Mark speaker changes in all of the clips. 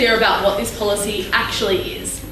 Speaker 1: clear about what this policy actually is.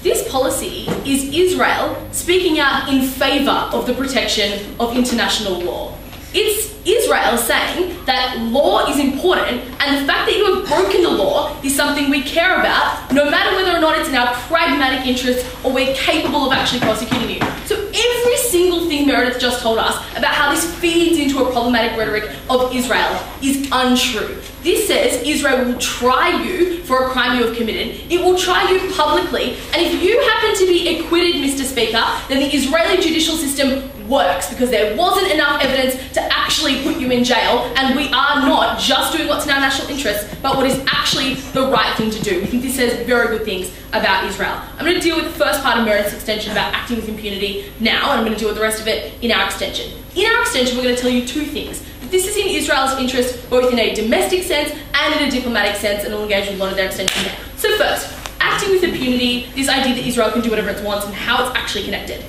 Speaker 1: This policy is Israel speaking out in favour of the protection of international law. It's Israel saying that law is important, and the fact that you have broken the law is something we care about, no matter whether or not it's in our pragmatic interest or we're capable of actually prosecuting you. So every single thing Meredith just told us about how this feeds into a problematic rhetoric of Israel is untrue. This says Israel will try you for a crime you have committed. It will try you publicly, and if you happen to be acquitted, Mr. Speaker, then the Israeli judicial system works because there wasn't enough evidence to actually put you in jail, and we are not just doing what's in our national interest, but what is actually the right thing to do. We think this says very good things about Israel. I'm going to deal with the first part of Meredith's extension about acting with impunity now, and I'm going to deal with the rest of it in our extension. In our extension, we're going to tell you two things. This is in Israel's interest, both in a domestic sense and in a diplomatic sense, and we'll engage with a lot of their extension now. So first, acting with impunity, this idea that Israel can do whatever it wants and how it's actually connected.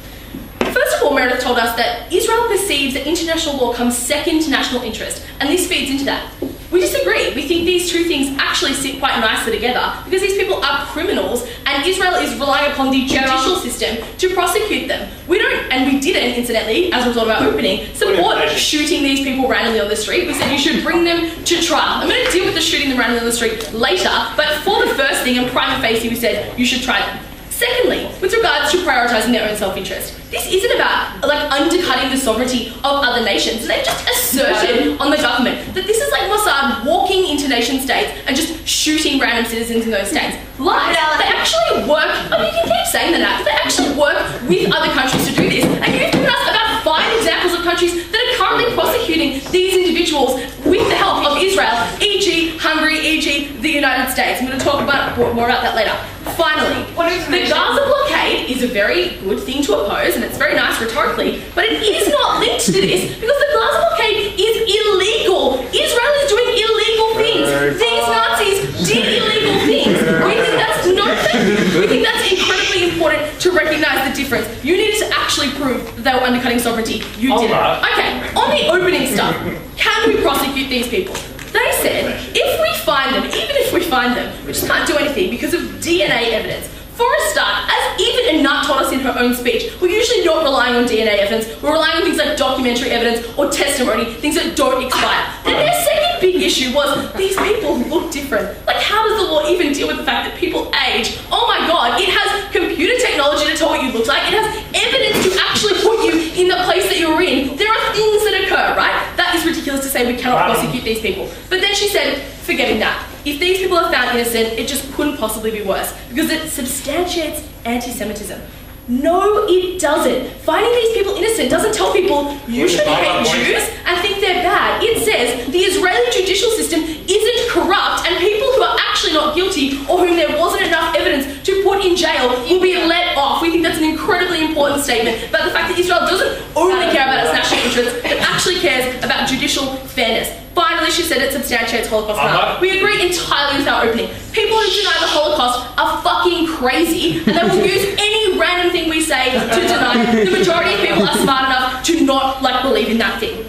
Speaker 1: First of all, Meredith told us that Israel perceives that international law comes second to national interest, and this feeds into that. We disagree. We think these two things actually sit quite nicely together because these people are criminals and Israel is relying upon the judicial system to prosecute them. We don't, and we didn't, incidentally, as a result of our opening, support shooting these people randomly on the street. We said you should bring them to trial. I'm going to deal with the shooting them randomly on the street later, but for the first thing, and prima facie, we said you should try them. Secondly, with regards to prioritising their own self-interest, this isn't about undercutting the sovereignty of other nations. They've just asserted on the government that this is like Mossad walking into nation states and just shooting random citizens in those states. Lies. They actually work, you can keep saying that, but they actually work with other countries to do this. And you've given us about 5 examples of countries that are currently prosecuting these individuals with the help of Israel, e.g. Hungary, e.g. the United States. I'm going to talk more about that later. Finally, the Gaza blockade is a very good thing to oppose, and it's very nice rhetorically, but it is not linked to this because the Gaza blockade is illegal. Israel is doing illegal things. These Nazis did illegal things. We think that's not fair. We think that's incredibly important to recognise the difference. You needed to actually prove that they were undercutting sovereignty. You didn't. Okay, on the opening stuff, can we prosecute these people? They said, if we find them, even if we find them, we just can't do anything because of DNA evidence. For a start, as even Anat taught us in her own speech, we're usually not relying on DNA evidence, we're relying on things like documentary evidence or testimony, things that don't expire. Then their second big issue was, these people look different. How does the law even deal with the fact that people age? Oh my god, it has computer technology to tell what you look like, it has evidence to actually put you in the place that you're in. There are things that occur, right? That is ridiculous to say we cannot prosecute these people. But then she said, forgetting that. If these people are found innocent, it just couldn't possibly be worse because it substantiates anti-Semitism. No, it doesn't. Finding these people innocent doesn't tell people you should hate Jews and think they're bad. It says the Israeli judicial system isn't corrupt and people who are actually not guilty or whom there wasn't enough evidence to put in jail will be let off. We think that's an incredibly important statement about the fact that Israel doesn't only care about its national interests, but actually cares about judicial fairness. Finally, she said it substantiates Holocaust denial. We agree entirely with our opening. People who deny the Holocaust are fucking crazy and they will use any random thing we say to deny it. The majority of people are smart enough to not believe in that thing.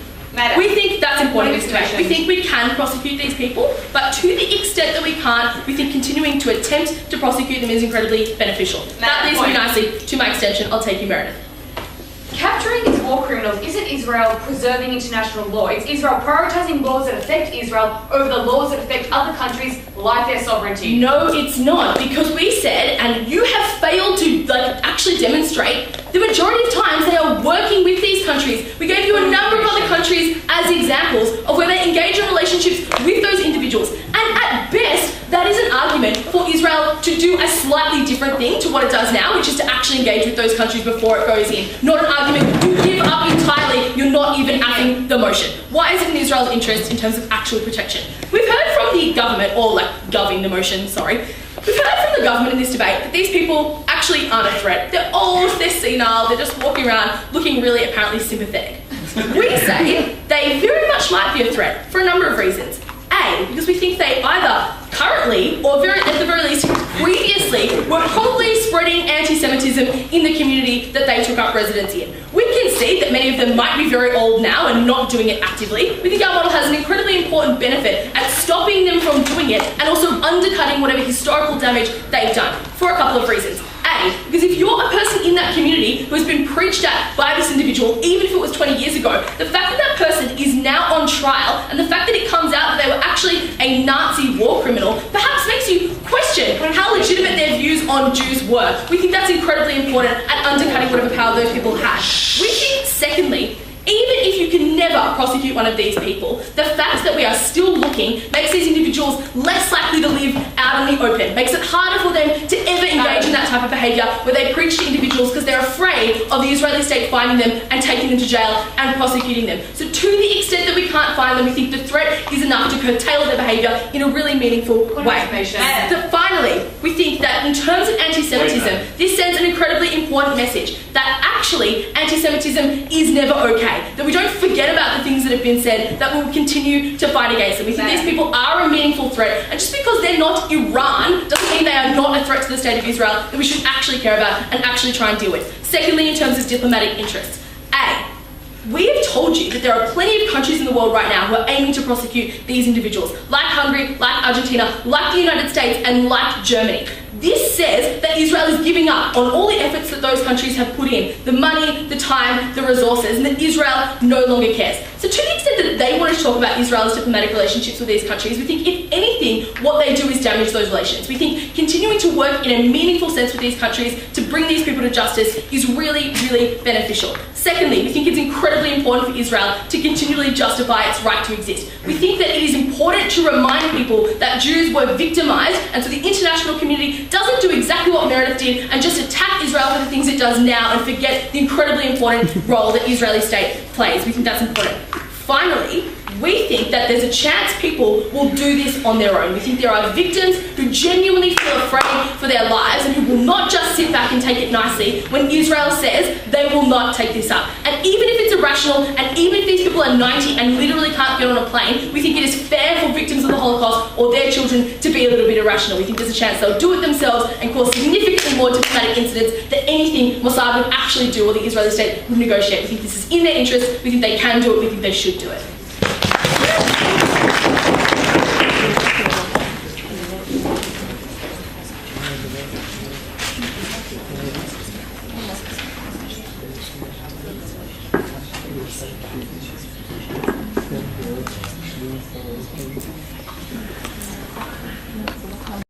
Speaker 1: We think that's important in this debate. We think we can prosecute these people, but to the extent that we can't, we think continuing to attempt to prosecute them is incredibly beneficial. That leads me nicely to my extension. I'll take you, Meredith.
Speaker 2: Capturing these war criminals isn't Israel preserving international law. It's Israel prioritising laws that affect Israel over the laws that affect other countries like their sovereignty.
Speaker 1: No, it's not, because we said, and you have failed to actually demonstrate, the majority of times they are working with these countries. We gave you a number of other countries as examples of where they engage in relationships with those individuals. And at best, that is an argument for Israel to do a slightly different thing to what it does now, which is to actually engage with those countries before it goes in. Not an argument you give up entirely, you're not even acting the motion. Why is it in Israel's interest in terms of actual protection? We've heard from the government, or goving the motion, sorry. We've heard from the government in this debate that these people actually aren't a threat. They're old, they're senile, they're just walking around looking really apparently sympathetic. We say they very much might be a threat for a number of reasons. A, because we think they either currently, or at the very least previously, were probably spreading anti-Semitism in the community that they took up residency in. We can see that many of them might be very old now and not doing it actively, we think our model has an incredibly important benefit at stopping them from doing it and also undercutting whatever historical damage they've done for a couple of reasons. A, because if you're a person in that community who has been preached at by this individual, even if it was 20 years ago, the fact that that person is now on trial and the fact that it comes out that they were actually a Nazi war criminal perhaps makes you question how legitimate their views on Jews were. We think that's incredibly important at undercutting whatever power those people had. We think, secondly, even if you can never prosecute one of these people, the fact that we are still looking makes these individuals less likely to live out in the open, makes it harder for them to ever engage in that type of behaviour where they preach to individuals because they're afraid of the Israeli state finding them and taking them to jail and prosecuting them. So to the extent that we can't find them, we think the threat is enough to curtail their behaviour in a really meaningful way. So finally, we think that in terms of anti-Semitism, this sends an incredibly important message that actually anti-Semitism is never okay. That we don't forget about the things that have been said, that we'll continue to fight against them. We think these people are a meaningful threat, and just because they're not Iran doesn't mean they are not a threat to the state of Israel that we should actually care about and actually try and deal with. Secondly, in terms of diplomatic interests. A, we have told you that there are plenty of countries in the world right now who are aiming to prosecute these individuals, like Hungary, like Argentina, like the United States, and like Germany. This says that Israel is giving up on all the efforts that those countries have put in, the money, the time, the resources, and that Israel no longer cares. So to the extent that they want to talk about Israel's diplomatic relationships with these countries, we think if anything, what they do is damage those relations. We think continuing to work in a meaningful sense with these countries to bring these people to justice is really, really beneficial. Secondly, we think it's incredibly important for Israel to continually justify its right to exist. We think that it is important to remind people that Jews were victimised, and so the international community doesn't do exactly what Meredith did and just attack Israel for the things it does now and forget the incredibly important role that the Israeli state plays. We think that's important. Finally, we think that there's a chance people will do this on their own. We think there are victims who genuinely feel afraid for their lives and who will not just sit back and take it nicely when Israel says they will not take this up. And even if it's irrational, and even if these people are 90 and literally can't get on a plane, we think it is fair for victims of the Holocaust or their children to be a little bit irrational. We think there's a chance they'll do it themselves and cause significantly more diplomatic incidents than anything Mossad would actually do or the Israeli state would negotiate. We think this is in their interest. We think they can do it. We think they should do it.